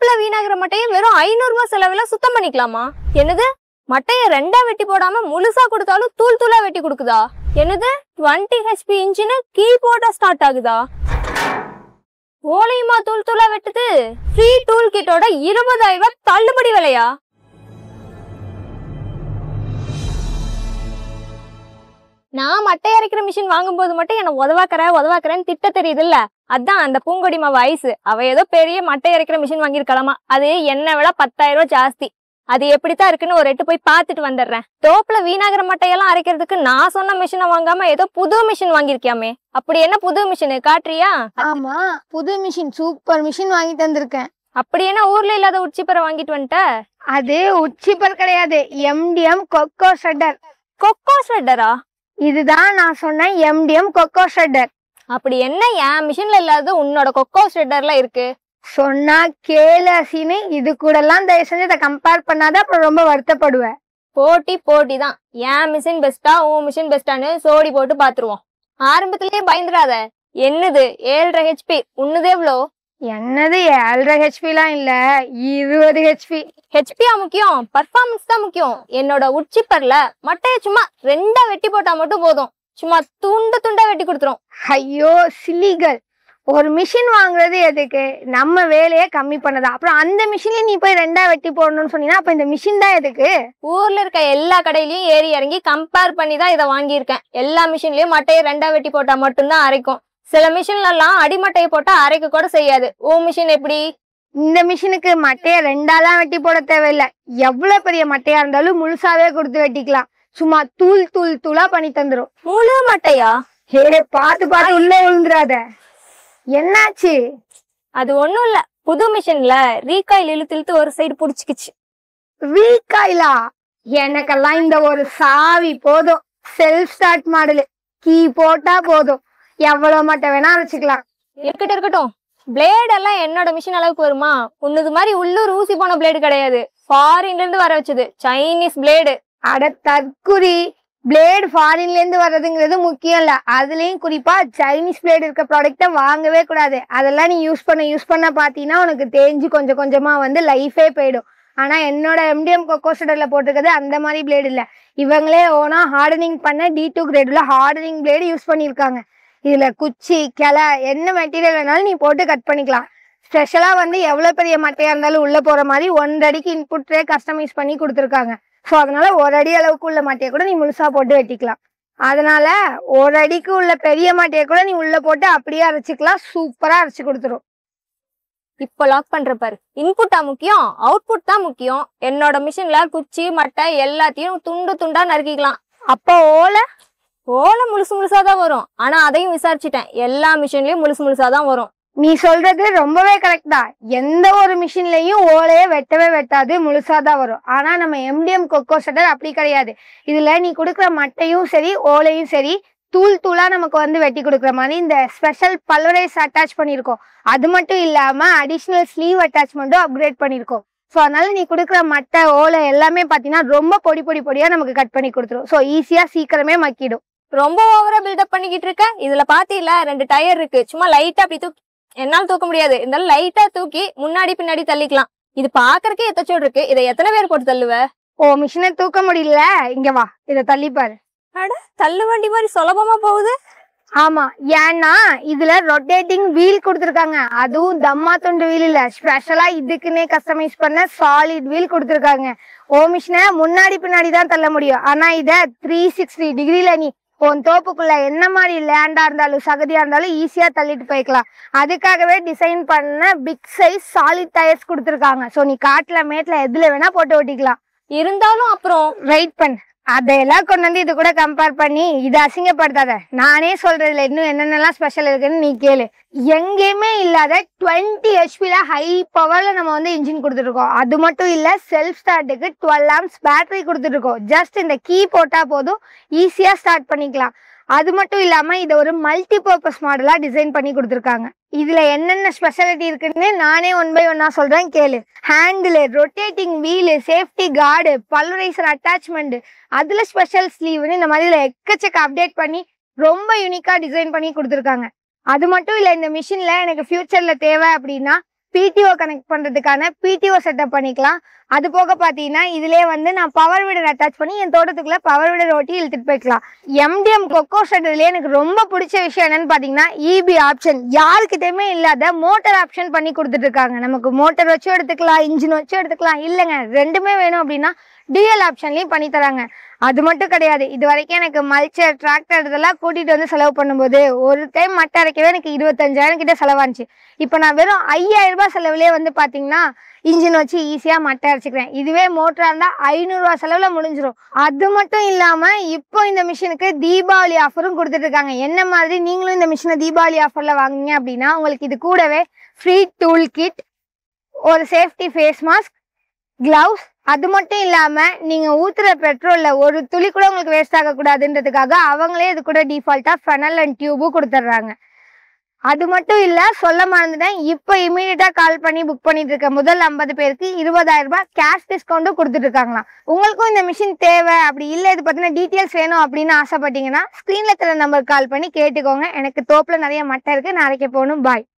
தோப்புல வீணாகிற மட்டையை வெறும் 500 ரூபாய் செலவுல சுத்தம் பண்ணிக்கலாமா? என்னது, மட்டைய ரெண்டா வெட்டி போடாம முழுசா கொடுத்தாலும் தூள் தூளா வெட்டி கொடுக்குதா? என்னது, 20 HP இன்ஜின் கீபோர்டா ஸ்டார்ட் ஆகுதா? ஓலையுமா தூள் தூளா வெட்டுது? ஃப்ரீ டூல் கிட்டோட 20,000 ரூபாய் தள்ளுபடி விலையா? நான் மட்டை அரைக்கிற மிஷின் வாங்கும்போது மட்டும் என்ன உதவாக்குறேன்னு திட்ட தெரியுது இல்ல? அதான் அந்த பூங்கொடி மாவு ஐஸ் அவ ஏதோ பெரிய மட்டை அரைக்கிற மிஷின் வாங்கிருக்கலாமா. அது என்ன விட 10,000 ரூபாய் ஜாஸ்தி. அது எப்படித்தான் இருக்குன்னு ஒரு எட்டு போய் பாத்துட்டு வந்துடுறேன். தோப்புல வீணாகிற மட்டையெல்லாம் அரைக்கிறதுக்கு நான் சொன்ன மிஷினை வாங்காம ஏதோ புது மிஷின் வாங்கிருக்கியாமே, அப்படி என்ன புது மிஷின் காட்டுறியா? ஆமா, புது மிஷின், சூப்பர் மிஷின் வாங்கிட்டு வந்திருக்கேன். அப்படி என்ன ஊர்ல இல்லாத உச்சிப்பரை வாங்கிட்டு வந்துட்ட? அது உச்சிப்பர் கிடையாது, MDM கொக்கோ ஷெட்டர். கொக்கோ ஷெட்டரா? இதுதான் நான் சொன்ன MDM கொக்கோ ஷெட்டர். அப்படி என்ன என் மிஷின்ல இல்லாத உன்னோட கொக்கோ ஷெட்டர்ல இருக்கு? சொன்னா கேளு அசினு, இது கூட எல்லாம் தயவு செஞ்சு இதை கம்பேர் பண்ணாத, அப்புறம் ரொம்ப வருத்தப்படுவேன். போட்டி தான். என் மிஷின் பெஸ்டா உன் மிஷின் பெஸ்டான்னு சோடி போட்டு பாத்துருவோம். ஆரம்பத்திலேயே பயந்துடாத. என்னது 7.5 HP, உன்னது எவ்வளோ? என்னது 7.5 HP எல்லாம் இல்ல, 20 HP. ஹெச்பியா முக்கியம்? பர்ஃபார்மன்ஸ் தான் முக்கியம். என்னோட உச்சிப்பர்ல மட்டைய சும்மா ரெண்டா வெட்டி போட்டா மட்டும் போதும், சும்மா துண்டா வெட்டி கொடுத்துரும். ஐயோ சில்லிகள், ஒரு மிஷின் வாங்குறது எதுக்கு? நம்ம வேலையை கம்மி பண்ணதா? அப்புறம் அந்த மிஷின்ல நீ போய் ரெண்டா வெட்டி போடணும்னு சொன்னீங்கன்னா அப்ப இந்த மிஷின் தான் எதுக்கு? ஊர்ல இருக்க எல்லா கடையிலயும் ஏறி இறங்கி கம்பேர் பண்ணி தான் இதை வாங்கியிருக்கேன். எல்லா மிஷின்லயும் மட்டையை ரெண்டா வெட்டி போட்டா மட்டும்தான் அரைக்கும். சில மிஷின்ல எல்லாம் அடிமட்டையை போட்டா அரைக்க கூட செய்யாது. உன் மிஷின் எப்படி? இந்த மிஷினுக்கு மட்டைய ரெண்டாலாம் வெட்டி போட தேவையில்லை. எவ்வளவு பெரிய மட்டையா இருந்தாலும் முழுசாவே கொடுத்து வெட்டிக்கலாம். சும்மா தூளா பண்ணி தந்துரும். முழு மட்டையா? ஹே, பார்த்து உள்ள விழுந்துராத. என்னாச்சு? அது ஒண்ணும் இல்ல, புது மிஷின்ல ரீகாயில் இழுத்து ஒரு சைடு புடிச்சுக்கிச்சு. ரீகாயிலா? எனக்கெல்லாம் இந்த ஒரு சாவி போதும். செல்ஃப் ஸ்டார்ட் மாடலு, கீ போட்டா போதும், எவ்வளவு மட்டை வேணா அரைச்சிக்கலாம். இருக்கட்டும். பிளேட் எல்லாம் என்னோட மிஷின் அளவுக்கு வருமா? உன்னது மாதிரி உள்ளூர் ஊசி போன பிளேடு கிடையாது, ஃபாரின்ல இருந்து வர வச்சது சைனீஸ் பிளேடு. அட தற்குறி, பிளேடு ஃபாரின்ல இருந்து வர்றதுங்கிறது முக்கியம் இல்ல, அதுலயும் குறிப்பா சைனீஸ் பிளேடு இருக்க ப்ராடக்ட வாங்கவே கூடாது. அதெல்லாம் நீ யூஸ் பண்ண பாத்தீங்கன்னா உனக்கு தேஞ்சு கொஞ்சம் கொஞ்சமா வந்து லைஃபே போயிடும். ஆனா என்னோட MDM கொக்கோ ஷெட்டர்ல போட்டிருக்கிறது அந்த மாதிரி பிளேடு இல்ல. இவங்களே ஓனா ஹார்டனிங் பண்ண D2 கிரேட் உள்ள ஹார்டனிங் பிளேடு யூஸ் பண்ணிருக்காங்க. இதுல குச்சி கிளை என்ன மெட்டீரியல் வேணாலும் நீ போட்டு கட் பண்ணிக்கலாம். ஸ்பெஷலா வந்து எவ்வளவு பெரிய மட்டையா இருந்தாலும் உள்ள போற மாதிரி 1 அடிக்கு இன்புட் ட்ரே கஸ்டமைஸ் பண்ணி கொடுத்துருக்காங்க. ஸோ அதனால 1 அடி அளவுக்கு உள்ள மட்டையை கூட நீ முழுசா போட்டு வெட்டிக்கலாம். அதனால 1 அடிக்கு உள்ள பெரிய மட்டையை கூட நீ உள்ள போட்டு அப்படியே அரைச்சிக்கலாம். சூப்பரா அரைச்சு கொடுத்துரும். இப்ப லாக் பண்ற பாரு. இன்புட்டா முக்கியம், அவுட்புட் தான் முக்கியம். என்னோட மிஷின்ல குச்சி மட்டை எல்லாத்தையும் துண்டா நறுக்கிக்கலாம். அப்போ ஓலை முழுசாதான் வரும். ஆனா அதையும் விசாரிச்சுட்டேன், எல்லா மிஷின்லயும் முழுசாதான் வரும். நீ சொல்றது ரொம்பவே கரெக்ட் தான். எந்த ஒரு மிஷின்லயும் ஓலையே வெட்டவே வெட்டாது, முழுசாதான் வரும். ஆனா நம்ம MDM கொக்கோ ஷெட்டர் அப்படி கிடையாது. இதுல நீ கொடுக்குற மட்டையும் சரி ஓலையும் சரி தூளா நமக்கு வந்து வெட்டி கொடுக்குற மாதிரி இந்த ஸ்பெஷல் பல்வரைஸ் அட்டாச் பண்ணிருக்கோம். அது மட்டும் இல்லாம அடிஷனல் ஸ்லீவ் அட்டாச்மெண்ட்டும் அப்கிரேட் பண்ணிருக்கோம். ஸோ அதனால நீ கொடுக்குற மட்டை ஓலை எல்லாமே பாத்தீங்கன்னா ரொம்ப பொடியா நமக்கு கட் பண்ணி கொடுத்துரும். ஸோ ஈஸியா சீக்கிரமே மக்கிடும். ரொம்ப ஓவரா பில்டப் பண்ணிக்கிட்டு இருக்க. இதுல பாத்தீங்களா 2 டயர் இருக்கு. சும்மா லைட்டா அப்படி தூக்கி, என்னால தூக்க முடியாது, இருந்தாலும் லைட்டா தூக்கி முன்னாடி பின்னாடி தள்ளிக்கலாம். இது பாக்குறதுக்கே எத்தச்சோடு இருக்கு. இதை எத்தனை பேர் போட்டு தள்ளுவ? ஓ, மிஷினை தூக்க முடியல, இங்க வா, இதை தள்ளிப்பாரு. அட, தள்ளு வண்டி மாதிரி சுலபமா போகுது. ஆமா, ஏன்னா இதுல ரொட்டேட்டிங் வீல் கொடுத்துருக்காங்க. அதுவும் தம்மா துண்டு வீல் இல்ல, ஸ்பெஷலா இதுக்குன்னே கஸ்டமைஸ் பண்ண சாலிட் வீல் கொடுத்துருக்காங்க. ஓ மிஷினை முன்னாடி பின்னாடி தான் தள்ள முடியும். ஆனா இத 360 டிகிரில நீ உன் தோப்புக்குள்ள என்ன மாதிரி லேண்டா இருந்தாலும் சகதியா இருந்தாலும் ஈஸியா தள்ளிட்டு போய்க்கலாம். அதுக்காகவே டிசைன் பண்ண பிக் சைஸ் சாலிட் டயர்ஸ் கொடுத்துருக்காங்க. ஸோ நீ காட்டுல மேட்ல எதுல வேணா போட்டு ஓட்டிக்கலாம். இருந்தாலும் அப்புறம் வெயிட் பண்ணு, அதையெல்லாம் கொண்டு வந்து இது கூட கம்பேர் பண்ணி இதை அசிங்கப்படுத்தாத. நானே சொல்றதுல இன்னும் என்னென்னலாம் ஸ்பெஷல் இருக்குன்னு நீ கேளு. எங்கேயுமே இல்லாத 20 HP ஹை பவர்ல நம்ம வந்து இன்ஜின் கொடுத்துருக்கோம். அது மட்டும் இல்ல, செல்ஃப் ஸ்டார்ட்டுக்கு 12 amps பேட்டரி கொடுத்துருக்கோம். ஜஸ்ட் இந்த கீ போட்டா போதும், ஈஸியா ஸ்டார்ட் பண்ணிக்கலாம். அது மட்டும் இல்லாம இதை ஒரு மல்டி பர்பஸ் மாடலா டிசைன் பண்ணி கொடுத்துருக்காங்க. இதுல என்னென்ன ஸ்பெஷாலிட்டி இருக்குன்னு நானே 1 by 1 சொல்றேன் கேளு. Handle, rotating wheel, safety card, pulveriser attachment, அதுல ஸ்பெஷல் ஸ்லீவ்னு இந்த மாதிரி எக்கச்சக்க அப்டேட் பண்ணி ரொம்ப யூனிக்கா டிசைன் பண்ணி கொடுத்துருக்காங்க. அது மட்டும் இல்ல, இந்த மிஷின்ல எனக்கு ஃபியூச்சர்ல தேவை அப்படின்னா பிடிஓ கனெக்ட் பண்றதுக்கான பிடிஓ செட்டப் பண்ணிக்கலாம். அது போக பாத்தீங்கன்னா இதுலயே வந்து நான் பவர் வீடர் அட்டாச் பண்ணி என் தோட்டத்துக்குள்ள பவர் வீடர் ஓட்டி இழுத்துட்டு போய்க்கலாம். எம்டிஎம் கொக்கோ ஷெட்டர்லயே எனக்கு ரொம்ப பிடிச்ச விஷயம் என்னன்னு பாத்தீங்கன்னா இபி ஆப்ஷன். யாருக்கிட்டயுமே இல்லாத மோட்டார் ஆப்ஷன் பண்ணி கொடுத்துட்டு இருக்காங்க. நமக்கு மோட்டார் வச்சும் எடுத்துக்கலாம், இன்ஜின் வச்சும் எடுத்துக்கலாம். இல்லைங்க ரெண்டுமே வேணும் அப்படின்னா டிஎல் ஆப்ஷன்லயும் பண்ணி தராங்க. அது மட்டும் கிடையாது, இது வரைக்கும் எனக்கு மல்ச்சர் டிராக்டர் இதெல்லாம் கூட்டிட்டு வந்து செலவு பண்ணும்போது ஒரு டைம் மட்டை அரைக்கவே எனக்கு 25,000 கிட்ட செலவாச்சு. இப்போ நான் வெறும் 5,000 ரூபாய் செலவுலேயே வந்து பாத்தீங்கன்னா இன்ஜின் வச்சு ஈஸியா மட்டை அரைச்சிக்கிறேன். இதுவே மோட்டரா இருந்தா 500 ரூபாய் செலவுல முடிஞ்சிடும். அது மட்டும் இல்லாம இப்போ இந்த மிஷினுக்கு தீபாவளி ஆஃபரும் கொடுத்துட்டு இருக்காங்க. என்ன மாதிரி நீங்களும் இந்த மிஷினை தீபாவளி ஆஃபர்ல வாங்குனீங்க அப்படின்னா உங்களுக்கு இது கூடவே ஃப்ரீ டூல் கிட், ஒரு சேஃப்டி ஃபேஸ் மாஸ்க், கிளவுஸ், அது மட்டும் இல்லாம நீங்க ஊத்துற பெட்ரோல்ல ஒரு துளி கூட உங்களுக்கு வேஸ்ட் ஆக கூடாதுன்றதுக்காக அவங்களே இது கூட டிஃபால்ட்டா ஃபெனல் அண்ட் டியூபும் கொடுத்துட்றாங்க. அது மட்டும் இல்ல, சொல்ல மறந்துட்டேன், இப்போ இமீடியட்டா கால் பண்ணி புக் பண்ணிட்டு இருக்க முதல் 50 பேருக்கு 20,000 ரூபாய் கேஷ் டிஸ்கவுண்டும் கொடுத்துட்டு இருக்காங்களாம். உங்களுக்கும் இந்த மிஷின் தேவை, அப்படி இல்லை இது பத்தின டீட்டெயில்ஸ் வேணும் அப்படின்னு ஆசைப்பட்டீங்கன்னா ஸ்கிரீன்ல தர நம்பர் கால் பண்ணி கேட்டுக்கோங்க. எனக்கு தோப்புல நிறைய மட்டை இருக்கு, நான் அரைக்க போகணும். பாய்.